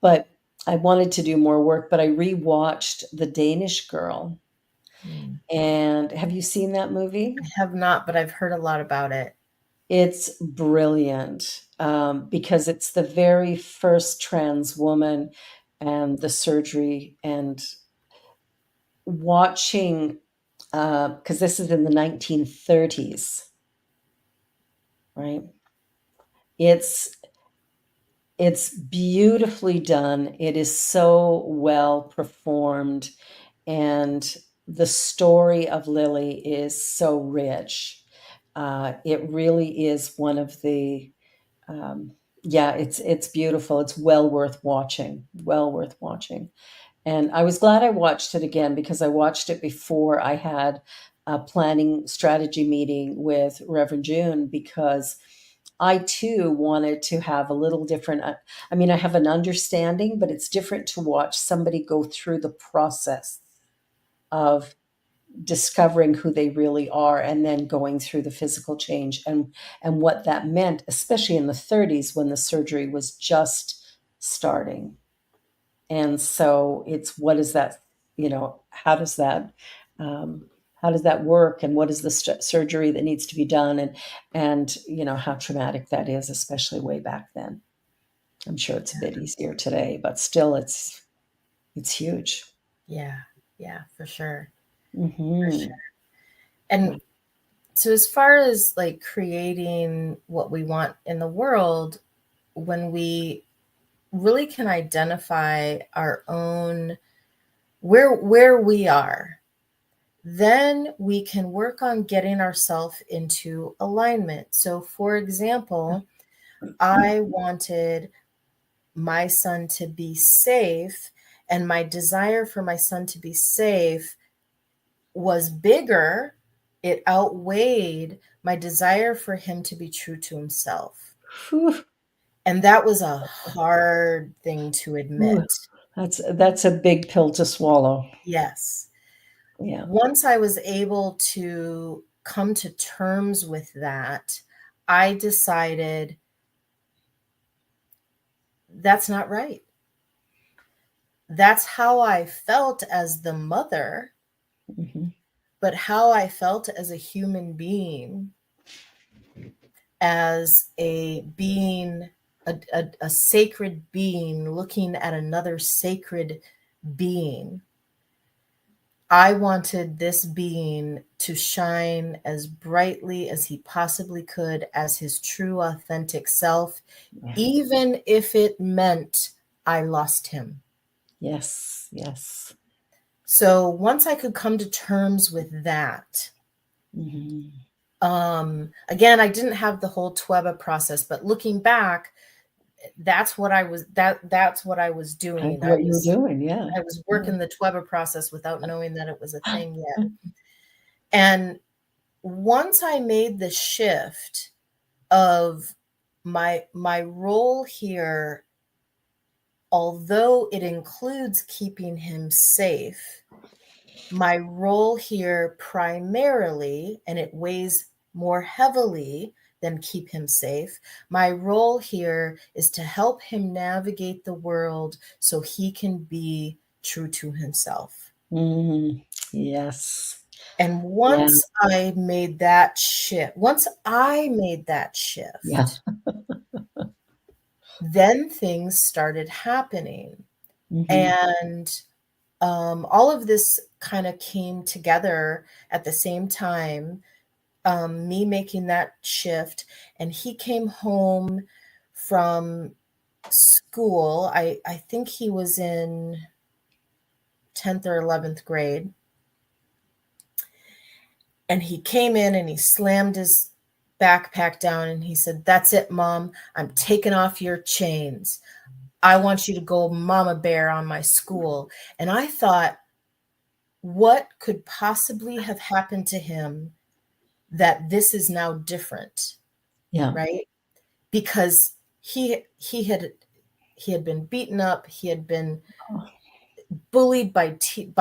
[SPEAKER 1] but I wanted to do more work, but I rewatched The Danish Girl.
[SPEAKER 2] Hmm.
[SPEAKER 1] And have you seen that
[SPEAKER 2] I
[SPEAKER 1] movie?
[SPEAKER 2] have not, but I've heard a lot about it.
[SPEAKER 1] It's brilliant, because it's the very first trans woman and the surgery and watching, because this is in the 1930s, right? It's it's beautifully done. It is so well performed, and the story of Lily is so rich. It really is one of the yeah, it's beautiful. It's well worth watching. Well worth watching. And I was glad I watched it again because I watched it before I had a planning strategy meeting with Reverend June because I too wanted to have a little different. I mean, I have an understanding, but it's different to watch somebody go through the process of discovering who they really are and then going through the physical change and what that meant, especially in the 30s when the surgery was just starting. And so it's what is that, um, how does that work and what is the surgery that needs to be done and how traumatic that is, especially way back then. I'm sure it's a bit easier today, but still it's huge.
[SPEAKER 2] Yeah. Yeah, for sure. For sure.
[SPEAKER 1] Hmm.
[SPEAKER 2] And so as far as like creating what we want in the world, when we really can identify our own where we are, then we can work on getting ourselves into alignment. So for example, I wanted my son to be safe, and my desire for my son to be safe was bigger. It outweighed my desire for him to be true to himself.
[SPEAKER 1] Whew,
[SPEAKER 2] And that was a hard thing to
[SPEAKER 1] whew.
[SPEAKER 2] admit.
[SPEAKER 1] That's a big pill to swallow.
[SPEAKER 2] Yes.
[SPEAKER 1] Yeah.
[SPEAKER 2] Once I was able to come to terms with that, I decided that's not right. That's how I felt as the mother,
[SPEAKER 1] Hmm.
[SPEAKER 2] but how I felt as a human being, as a being, a sacred being looking at another sacred being. I wanted this being to shine as brightly as he possibly could as his true, authentic self,
[SPEAKER 1] Yeah.
[SPEAKER 2] even if it meant I lost him.
[SPEAKER 1] Yes. Yes.
[SPEAKER 2] So once I could come to terms with that,
[SPEAKER 1] Hmm.
[SPEAKER 2] again, I didn't have the whole TWEBA process, but looking back, that's what I was
[SPEAKER 1] That's
[SPEAKER 2] doing. I
[SPEAKER 1] what you were
[SPEAKER 2] was
[SPEAKER 1] doing. Yeah.
[SPEAKER 2] I was
[SPEAKER 1] Yeah.
[SPEAKER 2] working the TWEBA process without knowing that it was a thing yet. And once I made the shift of my role here, although it includes keeping him safe, my role here primarily, and it weighs more heavily than keep him safe, my role here is to help him navigate the world so he can be true to himself.
[SPEAKER 1] Yes.
[SPEAKER 2] And
[SPEAKER 1] Yeah.
[SPEAKER 2] once I made that shift,
[SPEAKER 1] Yeah.
[SPEAKER 2] then things started happening.
[SPEAKER 1] Hmm.
[SPEAKER 2] And all of this kind of came together at the same time, me making that shift. And he came home from school. I think he was in 10th or 11th grade. And he came in and he slammed his backpack down and he said, "That's it, Mom. I'm taking off your chains. I want you to go mama bear on my school." And I thought, what could possibly have happened to him that this is now different,
[SPEAKER 1] Yeah.
[SPEAKER 2] right? Because he had been beaten up, he had been bullied by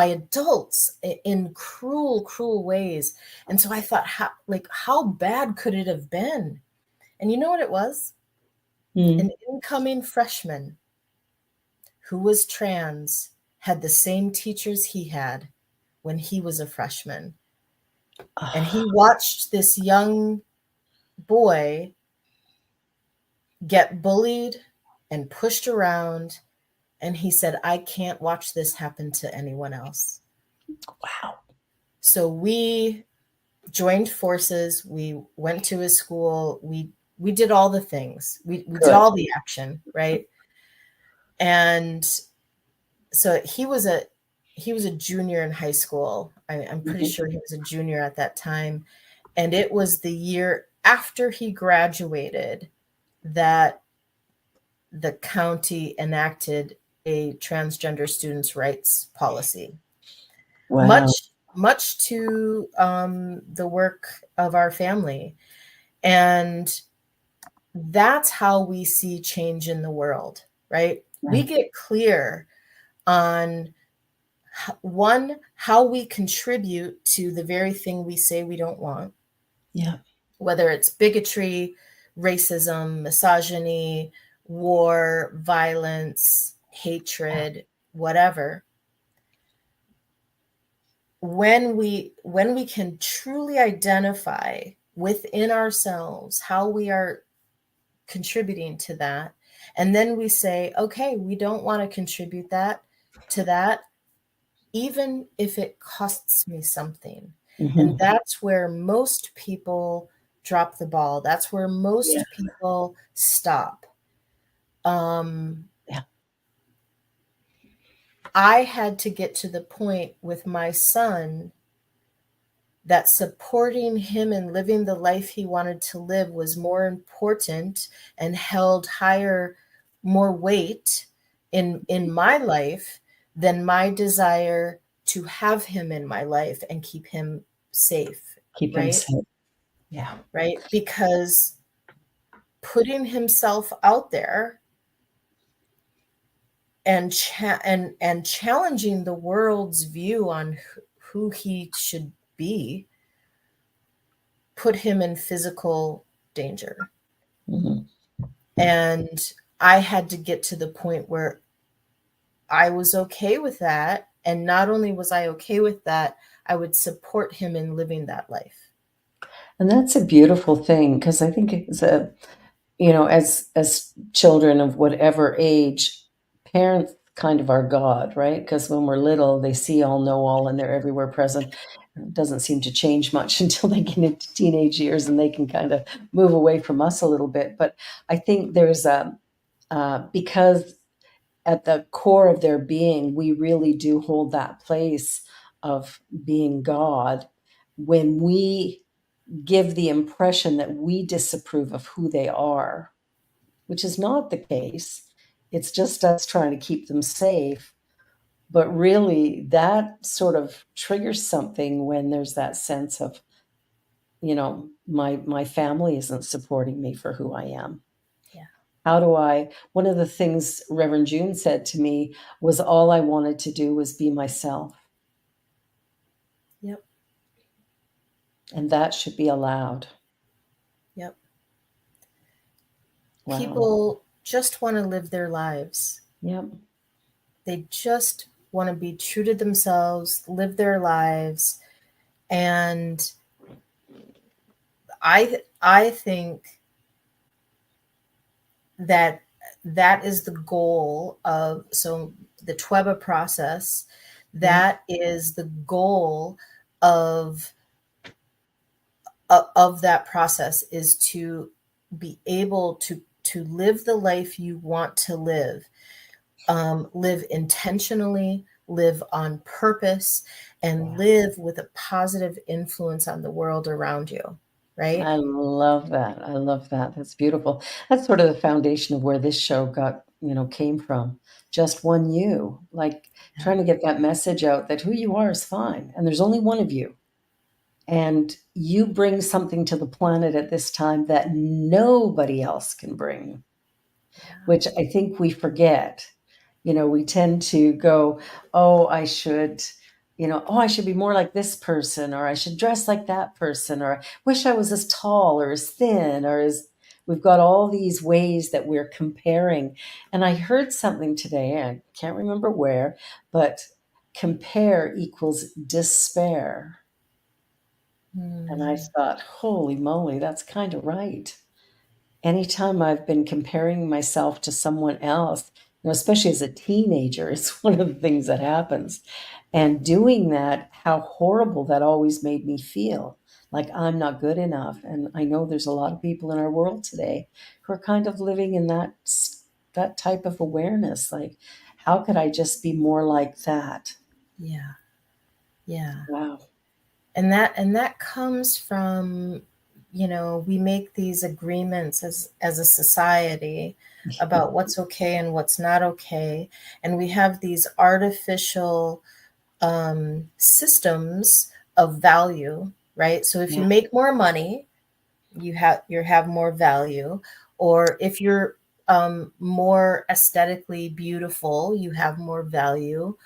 [SPEAKER 2] adults in cruel ways. And so I thought, how bad could it have been? And you know what it was? An
[SPEAKER 1] Mm.
[SPEAKER 2] incoming freshman who was trans had the same teachers he had when he was a freshman. And he watched this young boy get bullied and pushed around. And he said, "I can't watch this happen to anyone else."
[SPEAKER 1] Wow.
[SPEAKER 2] So we joined forces. We went to his school. We did all the things. We did
[SPEAKER 1] Good.
[SPEAKER 2] all the action, right? And so he was a junior in high school. I'm pretty
[SPEAKER 1] Mhm.
[SPEAKER 2] sure he was a junior at that time. And it was the year after he graduated that the county enacted a transgender students' rights policy.
[SPEAKER 1] Wow.
[SPEAKER 2] Much to the work of our family. And that's how we see change in the world, right? We
[SPEAKER 1] Right.
[SPEAKER 2] get clear on one, how we contribute to the very thing we say we don't want,
[SPEAKER 1] Yeah.
[SPEAKER 2] whether it's bigotry, racism, misogyny, war, violence, hatred, whatever. When we can truly identify within ourselves how we are contributing to that, and then we say, okay, we don't want to contribute that to that, even if it costs me something. And
[SPEAKER 1] Hmm.
[SPEAKER 2] that's where most people drop the ball. That's where
[SPEAKER 1] Yeah.
[SPEAKER 2] most people stop. um
[SPEAKER 1] Yeah.
[SPEAKER 2] I had to get to the point with my son that supporting him and living the life he wanted to live was more important and held higher, more weight in my life than my desire to have him in my life and keep him safe,
[SPEAKER 1] Keep him
[SPEAKER 2] right?
[SPEAKER 1] safe. Yeah.
[SPEAKER 2] Right? Because putting himself out there and and challenging the world's view on who he should be put him in physical danger.
[SPEAKER 1] Hmm.
[SPEAKER 2] And I had to get to the point where I was okay with that. And not only was I okay with that, I would support him in living that life.
[SPEAKER 1] And that's a beautiful thing because I think it's as children of whatever age, parents kind of are God, right? Because when we're little, they see all, know all, and they're everywhere present. It doesn't seem to change much until they get into teenage years and they can kind of move away from us a little bit. But I think there's a because at the core of their being, we really do hold that place of being God. When we give the impression that we disapprove of who they are, which is not the case, it's just us trying to keep them safe. But really, that sort of triggers something when there's that sense of, my family isn't supporting me for who I am. How do I, one of the things Reverend June said to me was all I wanted to do was be myself.
[SPEAKER 2] Yep.
[SPEAKER 1] And that should be allowed.
[SPEAKER 2] Yep.
[SPEAKER 1] Wow.
[SPEAKER 2] People just want to live their lives.
[SPEAKER 1] Yep.
[SPEAKER 2] They just want to be true to themselves, live their lives. And I think that that is the goal of, so the Tweba process, that is the goal of that process, is to be able to live the life you want to live, live intentionally, live on purpose, and live with a positive influence on the world around you, right?
[SPEAKER 1] I love that. I love that. That's beautiful. That's sort of the foundation of where this show came from. Just one you, like trying to get that message out that who you are is fine. And there's only one of you. And you bring something to the planet at this time that nobody else can bring, which I think we forget. We tend to go, oh, I should be more like this person, or I should dress like that person, or I wish I was as tall or as thin, or as we've got all these ways that we're comparing. And I heard something today, I can't remember where, but compare equals despair. And I thought, holy moly, that's kind of right. Anytime I've been comparing myself to someone else, especially as a teenager, it's one of the things that happens. And doing that, how horrible that always made me feel, like I'm not good enough. And I know there's a lot of people in our world today who are kind of living in that type of awareness. Like, how could I just be more like that?
[SPEAKER 2] Yeah. Yeah.
[SPEAKER 1] Wow.
[SPEAKER 2] And that comes from, we make these agreements as a society about what's okay and what's not okay, and we have these artificial systems of value, right? So if you
[SPEAKER 1] Yeah.
[SPEAKER 2] make more money, you have more value, or if you're more aesthetically beautiful, you have more value,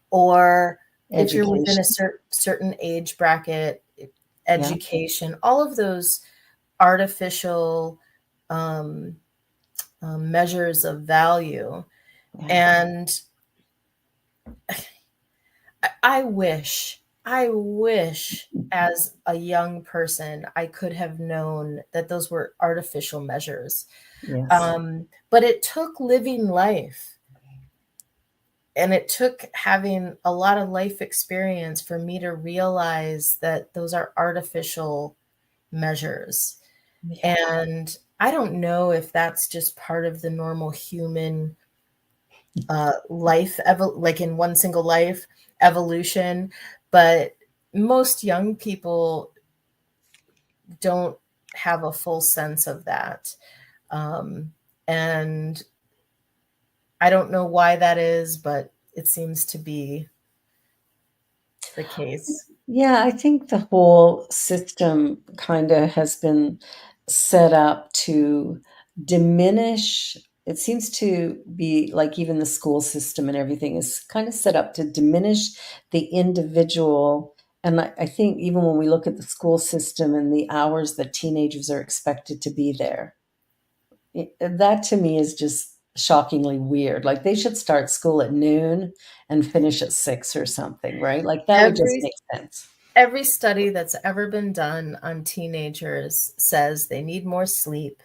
[SPEAKER 2] or if you're within a
[SPEAKER 1] Education.
[SPEAKER 2] certain age bracket,
[SPEAKER 1] Yeah.
[SPEAKER 2] education, all of those artificial measures of value.
[SPEAKER 1] Yeah.
[SPEAKER 2] And I wish as a young person, I could have known that those were artificial measures.
[SPEAKER 1] Yes.
[SPEAKER 2] But it took living life, and it took having a lot of life experience for me to realize that those are artificial measures.
[SPEAKER 1] Yeah.
[SPEAKER 2] And I don't know if that's just part of the normal human life, like in one single life evolution, but most young people don't have a full sense of that. And I don't know why that is, but it seems to be the case.
[SPEAKER 1] Yeah, I think the whole system kind of has been set up to diminish. It seems to be like even the school system and everything is kind of set up to diminish the individual. And I think even when we look at the school system and the hours that teenagers are expected to be there, that to me is just shockingly weird. Like they should start school at noon and finish at 6 or something, right? Like that would just
[SPEAKER 2] Every
[SPEAKER 1] make sense.
[SPEAKER 2] every study that's ever been done on teenagers says they need more sleep.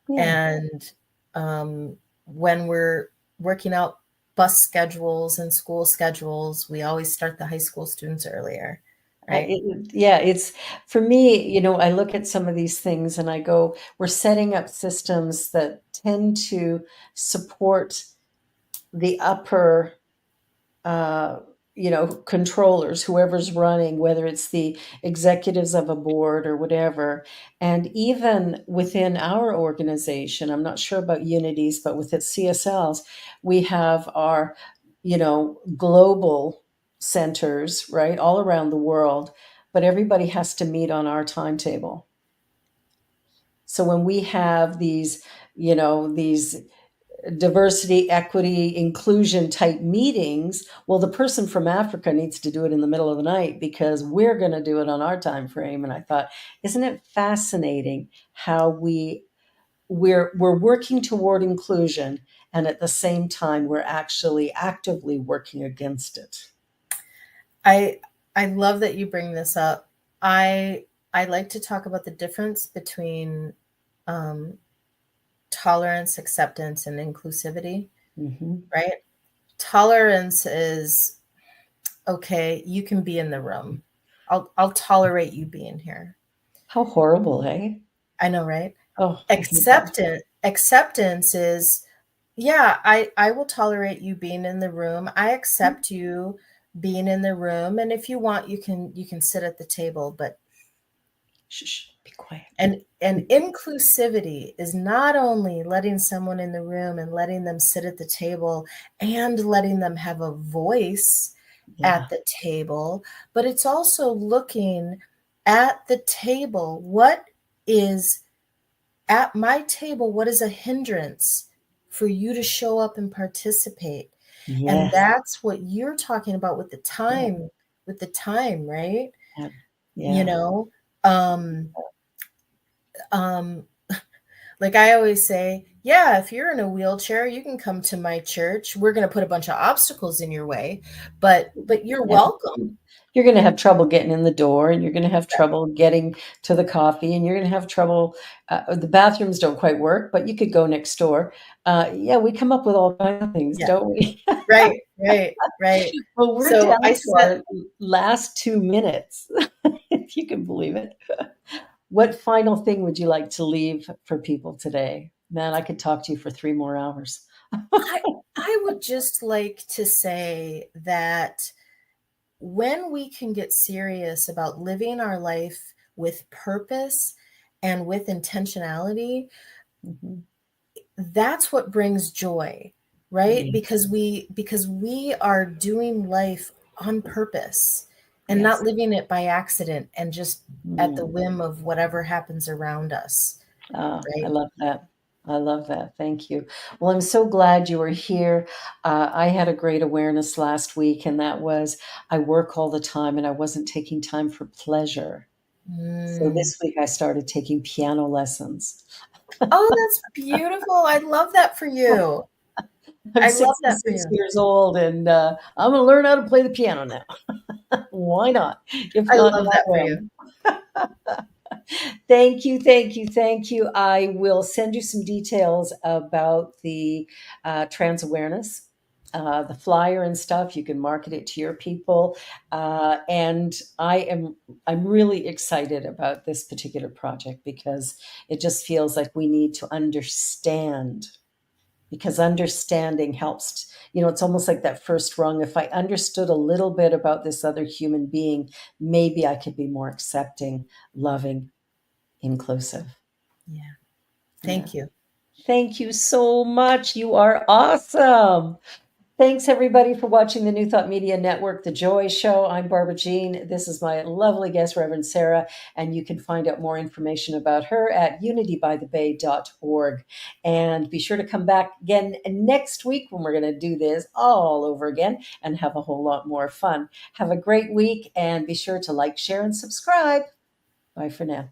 [SPEAKER 1] Yeah.
[SPEAKER 2] And when we're working out bus schedules and school schedules, we always start the high school students earlier, right?
[SPEAKER 1] It's for me, I look at some of these things and I go, we're setting up systems that tend to support the upper controllers, whoever's running, whether it's the executives of a board or whatever. And even within our organization, I'm not sure about Unities, but with its CSLs, we have our, global centers, right, all around the world, but everybody has to meet on our timetable. So when we have these, these diversity, equity, inclusion type meetings. Well, the person from Africa needs to do it in the middle of the night because we're going to do it on our time frame. And I thought, isn't it fascinating how we're working toward inclusion, and at the same time we're actually actively working against it.
[SPEAKER 2] I love that you bring this up. I like to talk about the difference between um, tolerance, acceptance, and inclusivity.
[SPEAKER 1] Mm-hmm.
[SPEAKER 2] Right? Tolerance is okay. You can be in the room. I'll tolerate you being here.
[SPEAKER 1] How horrible, eh?
[SPEAKER 2] I know, right?
[SPEAKER 1] Oh, I hate that.
[SPEAKER 2] Acceptance is, yeah, I will tolerate you being in the room. I accept you being in the room, and if you want, you can sit at the table. But
[SPEAKER 1] Shh, be quiet.
[SPEAKER 2] and inclusivity is not only letting someone in the room and letting them sit at the table and letting them have a voice
[SPEAKER 1] Yeah.
[SPEAKER 2] at the table, but it's also looking at the table. What is at my table? What is a hindrance for you to show up and participate? And
[SPEAKER 1] Yes.
[SPEAKER 2] that's what you're talking about with the
[SPEAKER 1] Yeah.
[SPEAKER 2] time, right?
[SPEAKER 1] Yeah.
[SPEAKER 2] You
[SPEAKER 1] Yeah.
[SPEAKER 2] know, um, um, like I always say, yeah, if you're in a wheelchair, you can come to my church. We're going to put a bunch of obstacles in your way, but you're
[SPEAKER 1] Yeah.
[SPEAKER 2] welcome.
[SPEAKER 1] You're going to have trouble getting in the door, and you're going to have trouble getting to the coffee, and you're going to have trouble. The bathrooms don't quite work, but you could go next door. Yeah, we come up with all kinds of things,
[SPEAKER 2] Yeah,
[SPEAKER 1] don't we?
[SPEAKER 2] right, right, right.
[SPEAKER 1] Well, we're
[SPEAKER 2] So
[SPEAKER 1] down
[SPEAKER 2] I
[SPEAKER 1] to
[SPEAKER 2] said,
[SPEAKER 1] our last 2 minutes, if you can believe it. What final thing would you like to leave for people today? Man, I could talk to you for 3 more hours.
[SPEAKER 2] I I would just like to say that when we can get serious about living our life with purpose and with intentionality,
[SPEAKER 1] Mhm.
[SPEAKER 2] that's what brings joy, right?
[SPEAKER 1] Yeah.
[SPEAKER 2] Because we are doing life on purpose and not
[SPEAKER 1] Yes.
[SPEAKER 2] living it by accident and just at the
[SPEAKER 1] Mm.
[SPEAKER 2] whim of whatever happens around us,
[SPEAKER 1] I
[SPEAKER 2] right?
[SPEAKER 1] love that. I love that. Thank you. Well, I'm so glad you were here. I had a great awareness last week, and that was I work all the time and I wasn't taking time for pleasure. So
[SPEAKER 2] Mm.
[SPEAKER 1] this week I started taking piano lessons.
[SPEAKER 2] Oh, that's beautiful. I love that for you.
[SPEAKER 1] I'm
[SPEAKER 2] I love that for
[SPEAKER 1] 66
[SPEAKER 2] you.
[SPEAKER 1] years old, and I'm going to learn how to play the piano now. Why not? If
[SPEAKER 2] I
[SPEAKER 1] not
[SPEAKER 2] love
[SPEAKER 1] now,
[SPEAKER 2] that for you.
[SPEAKER 1] when? Thank you, thank you, thank you. I will send you some details about the trans awareness, the flyer and stuff. You can market it to your people, and I'm really excited about this particular project because it just feels like we need to understand. Because understanding helps. It's almost like that first rung. If I understood a little bit about this other human being, maybe I could be more accepting, loving, inclusive.
[SPEAKER 2] Yeah.
[SPEAKER 1] Yeah.
[SPEAKER 2] Thank you.
[SPEAKER 1] Thank you so much. You are awesome. Thanks, everybody, for watching the New Thought Media Network, The Joy Show. I'm Barbara Jean. This is my lovely guest, Reverend Sarah, and you can find out more information about her at unitybythebay.org. And be sure to come back again next week when we're going to do this all over again and have a whole lot more fun. Have a great week, and be sure to like, share, and subscribe. Bye for now.